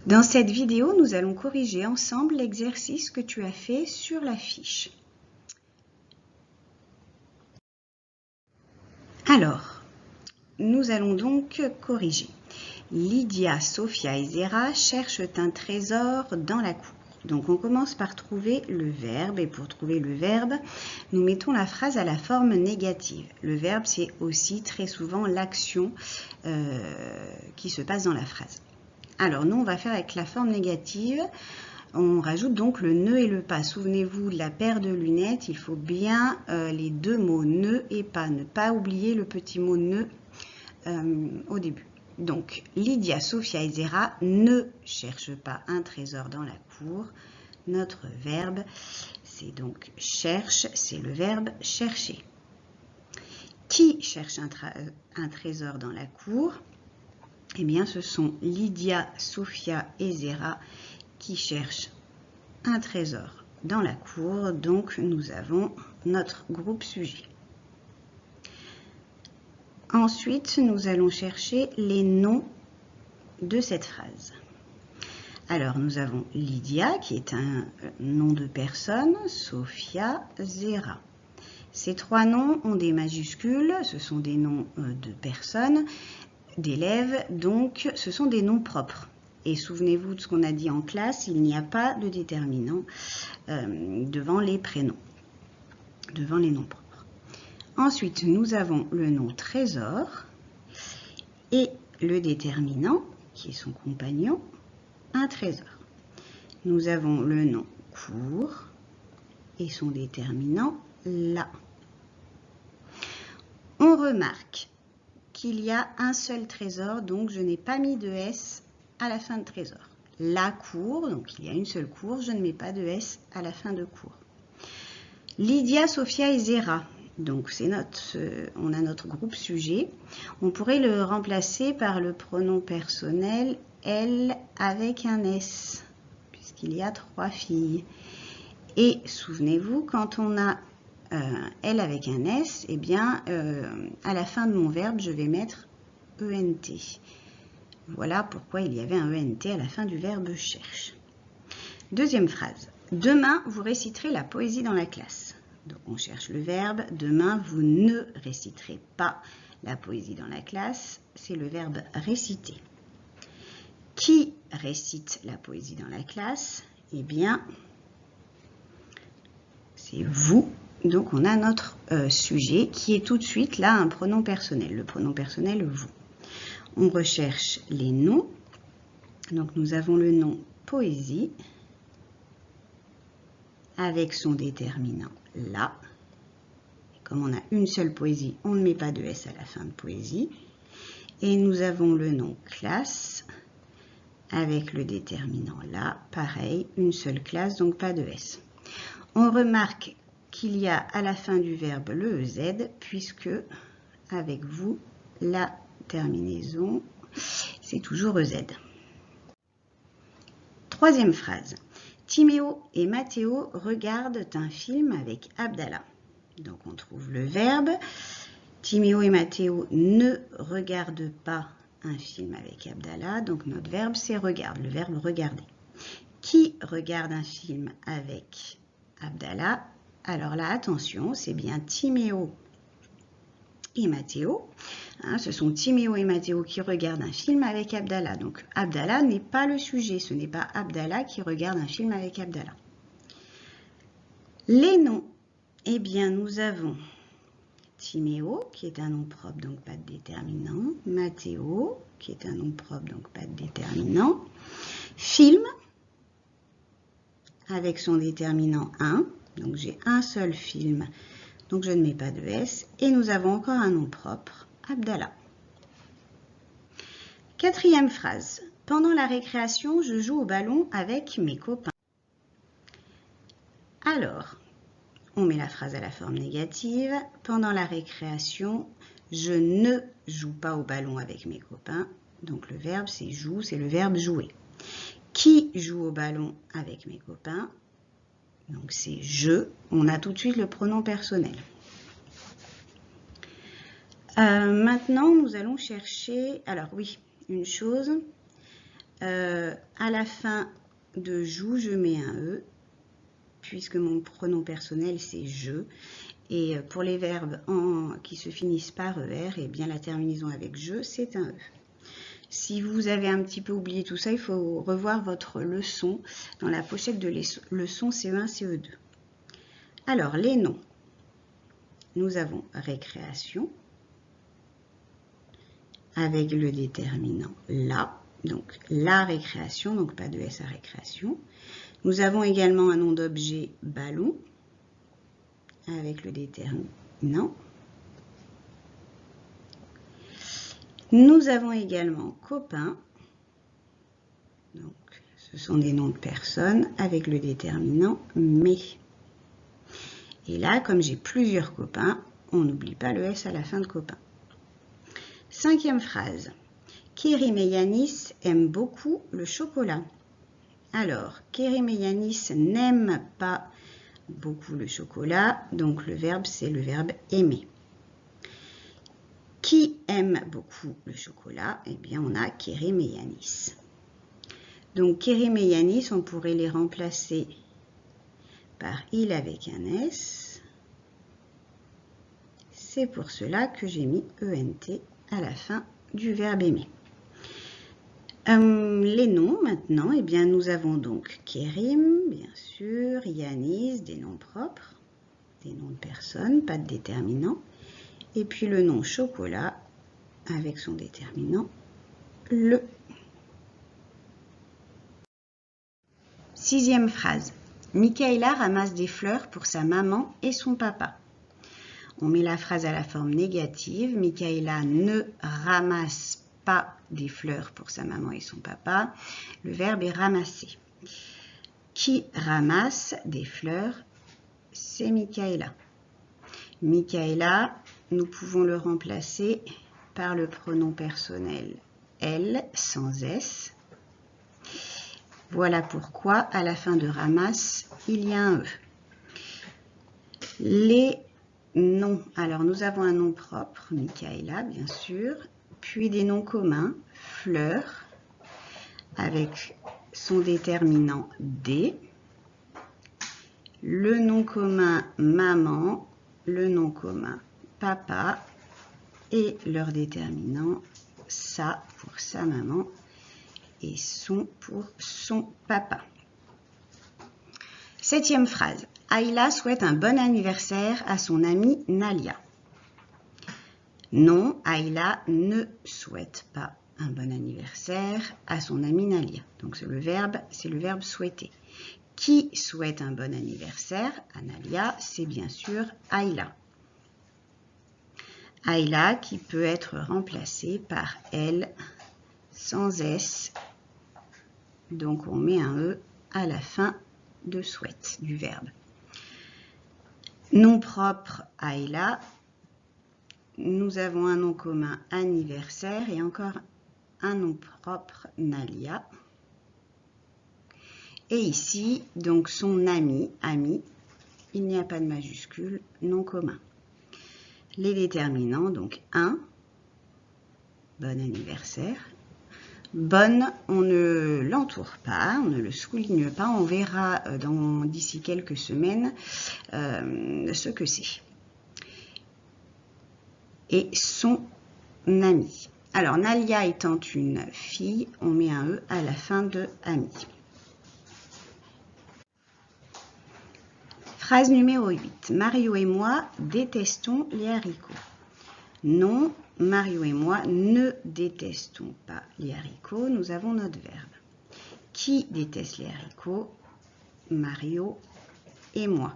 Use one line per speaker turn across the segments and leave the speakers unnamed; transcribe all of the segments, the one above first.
Dans cette vidéo, nous allons corriger ensemble l'exercice que tu as fait sur la fiche. Alors, nous allons donc corriger. Lydia, Sophia et Zéra cherchent un trésor dans la cour. Donc, on commence par trouver le verbe. Et pour trouver le verbe, nous mettons la phrase à la forme négative. Le verbe, c'est aussi très souvent l'action qui se passe dans la phrase. Alors, nous, on va faire avec la forme négative. On rajoute donc le ne et le pas. Souvenez-vous de la paire de lunettes. Il faut bien les deux mots ne et pas. Ne pas oublier le petit mot ne au début. Donc, Lydia, Sophia et Zéra ne cherchent pas un trésor dans la cour. Notre verbe, c'est donc cherche, c'est le verbe chercher. Qui cherche un trésor dans la cour? Eh bien, ce sont Lydia, Sophia et Zéra qui cherchent un trésor dans la cour. Donc, nous avons notre groupe sujet. Ensuite, nous allons chercher les noms de cette phrase. Alors, nous avons Lydia, qui est un nom de personne, Sophia, Zéra. Ces trois noms ont des majuscules, ce sont des noms de personnes, d'élèves, donc ce sont des noms propres. Et souvenez-vous de ce qu'on a dit en classe, il n'y a pas de déterminant devant les prénoms, devant les noms propres. Ensuite, nous avons le nom trésor et le déterminant, qui est son compagnon, un trésor. Nous avons le nom cour et son déterminant, là. On remarque qu'il y a un seul trésor, donc je n'ai pas mis de S à la fin de trésor. La cour, donc il y a une seule cour, je ne mets pas de S à la fin de cour. Lydia, Sophia et Zéra. Donc, on a notre groupe sujet. On pourrait le remplacer par le pronom personnel elle avec un S, puisqu'il y a trois filles. Et souvenez-vous, quand on a elle avec un S, eh bien, à la fin de mon verbe, je vais mettre ENT. Voilà pourquoi il y avait un ENT à la fin du verbe cherche. Deuxième phrase. Demain, vous réciterez la poésie dans la classe. Donc, on cherche le verbe. Demain, vous ne réciterez pas la poésie dans la classe. C'est le verbe réciter. Qui récite la poésie dans la classe? Eh bien, c'est vous. Donc, on a notre sujet qui est tout de suite là un pronom personnel. Le pronom personnel, vous. On recherche les noms. Donc, nous avons le nom poésie avec son déterminant là. Et comme on a une seule poésie, on ne met pas de S à la fin de poésie. Et nous avons le nom classe avec le déterminant là. Pareil, une seule classe, donc pas de S. On remarque qu'il y a à la fin du verbe le EZ, puisque avec vous, la terminaison, c'est toujours EZ. Troisième phrase. Timéo et Mathéo regardent un film avec Abdallah. Donc, on trouve le verbe. Timéo et Mathéo ne regardent pas un film avec Abdallah. Donc, notre verbe, c'est regarde, le verbe regarder. Qui regarde un film avec Abdallah? Alors là, attention, c'est bien Timéo et Mathéo. Ce sont Timéo et Mathéo qui regardent un film avec Abdallah. Donc, Abdallah n'est pas le sujet. Ce n'est pas Abdallah qui regarde un film avec Abdallah. Les noms. Eh bien, nous avons Timéo, qui est un nom propre, donc pas de déterminant. Mathéo, qui est un nom propre, donc pas de déterminant. Film, avec son déterminant 1. Donc, j'ai un seul film, donc je ne mets pas de S. Et nous avons encore un nom propre, Abdallah. Quatrième phrase. Pendant la récréation, je joue au ballon avec mes copains. Alors, on met la phrase à la forme négative. Pendant la récréation, je ne joue pas au ballon avec mes copains. Donc, le verbe, c'est joue, c'est le verbe jouer. Qui joue au ballon avec mes copains? Donc, c'est je. On a tout de suite le pronom personnel. Maintenant, nous allons chercher... Alors, oui, une chose. À la fin de joue, je mets un E, puisque mon pronom personnel, c'est je. Et pour les verbes qui se finissent par ER, eh bien, la terminaison avec je, c'est un E. Si vous avez un petit peu oublié tout ça, il faut revoir votre leçon. Dans la pochette de leçon CE1, CE2. Alors, les noms. Nous avons récréation, avec le déterminant la. Donc, la récréation, donc pas de S à récréation. Nous avons également un nom d'objet ballon, avec le déterminant. Nous avons également copain, donc ce sont des noms de personnes, avec le déterminant mais. Et là, comme j'ai plusieurs copains, on n'oublie pas le S à la fin de copain. 5e phrase. Kérim et Yanis aiment beaucoup le chocolat. Alors, Kérim et Yanis n'aiment pas beaucoup le chocolat, donc le verbe, c'est le verbe aimer. Qui aime beaucoup le chocolat? Eh bien, on a Kérim et Yanis. Donc, Kérim et Yanis, on pourrait les remplacer par il avec un S. C'est pour cela que j'ai mis ENT à la fin du verbe aimer. Les noms maintenant, eh bien, nous avons donc Kérim, bien sûr, Yanis, des noms propres, des noms de personnes, pas de déterminant. Et puis le nom chocolat avec son déterminant, le. 6e phrase. Michaela ramasse des fleurs pour sa maman et son papa. On met la phrase à la forme négative. Michaela ne ramasse pas des fleurs pour sa maman et son papa. Le verbe est ramasser. Qui ramasse des fleurs? C'est Michaela. Michaela, nous pouvons le remplacer par le pronom personnel elle sans S. Voilà pourquoi à la fin de ramasse, il y a un E. Les noms. Alors nous avons un nom propre, Michaela bien sûr, puis des noms communs, fleur, avec son déterminant D, le nom commun maman, le nom commun papa et leur déterminant sa pour sa maman et son pour son papa. 7e phrase. Ayla souhaite un bon anniversaire à son amie Nalia. Non, Ayla ne souhaite pas un bon anniversaire à son amie Nalia. Donc c'est le verbe souhaiter. Qui souhaite un bon anniversaire à Nalia? C'est bien sûr Ayla. Ayla qui peut être remplacée par elle sans S. Donc on met un E à la fin de souhaite du verbe. Nom propre Ayla. Nous avons un nom commun anniversaire et encore un nom propre Nalia. Et ici, donc son ami, il n'y a pas de majuscule, nom commun. Les déterminants, donc un, bon anniversaire. Bonne, on ne l'entoure pas, on ne le souligne pas, on verra d'ici quelques semaines ce que c'est. Et son ami. Alors, Nalia étant une fille, on met un E à la fin de ami. Phrase numéro 8. Mario et moi détestons les haricots. Non, Mario et moi ne détestons pas les haricots. Nous avons notre verbe. Qui déteste les haricots? Mario et moi.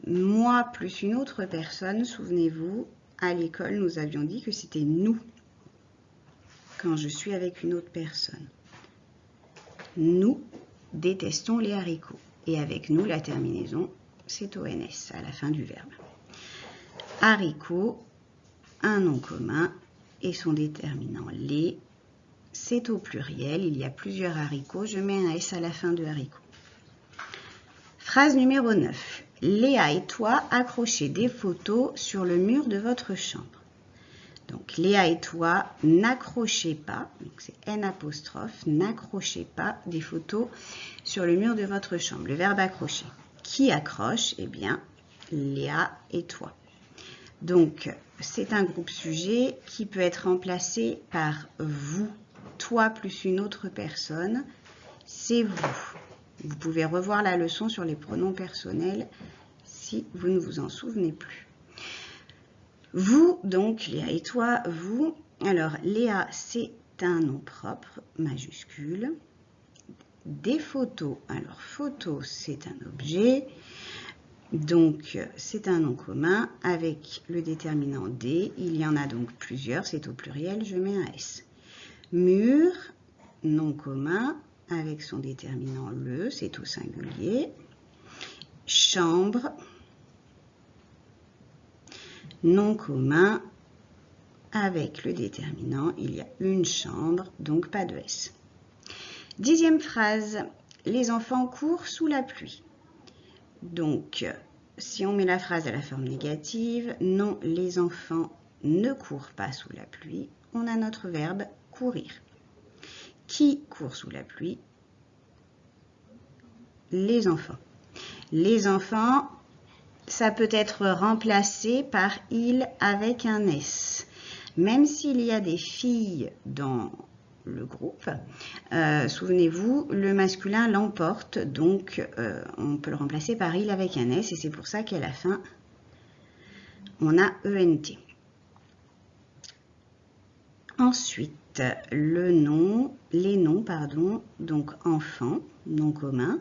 Moi plus une autre personne, souvenez-vous, à l'école, nous avions dit que c'était nous quand je suis avec une autre personne. Nous détestons les haricots. Et avec nous, la terminaison, c'est ONS à la fin du verbe. Haricots, un nom commun et son déterminant les, c'est au pluriel. Il y a plusieurs haricots. Je mets un S à la fin de haricots. Phrase numéro 9. Léa et toi accrochez des photos sur le mur de votre chambre. Donc, Léa et toi, n'accrochez pas, donc c'est N apostrophe, n'accrochez pas des photos sur le mur de votre chambre. Le verbe accrocher. Qui accroche? Eh bien, Léa et toi. Donc, c'est un groupe sujet qui peut être remplacé par vous, toi plus une autre personne, c'est vous. Vous pouvez revoir la leçon sur les pronoms personnels si vous ne vous en souvenez plus. Vous, donc, Léa et toi, vous. Alors, Léa, c'est un nom propre, majuscule. Des photos. Alors, photo, c'est un objet. Donc, c'est un nom commun avec le déterminant des. Il y en a donc plusieurs, c'est au pluriel, je mets un S. Mur, nom commun avec son déterminant le, c'est au singulier. Chambre, nom commun avec le déterminant, il y a une chambre, donc pas de S. 10e phrase, les enfants courent sous la pluie. Donc, si on met la phrase à la forme négative, non, les enfants ne courent pas sous la pluie, on a notre verbe courir. Qui court sous la pluie? Les enfants. Les enfants, ça peut être remplacé par il avec un S. Même s'il y a des filles dans le groupe, souvenez-vous, le masculin l'emporte, donc on peut le remplacer par il avec un S et c'est pour ça qu'à la fin, on a ENT. Ensuite, les noms, donc enfant, nom commun,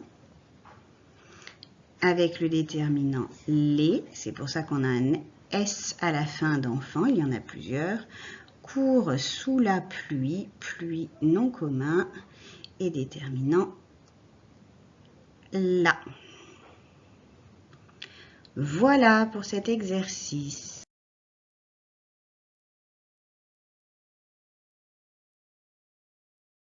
avec le déterminant les, c'est pour ça qu'on a un S à la fin d'enfant, il y en a plusieurs, court sous la pluie, pluie nom commun et déterminant la. Voilà pour cet exercice.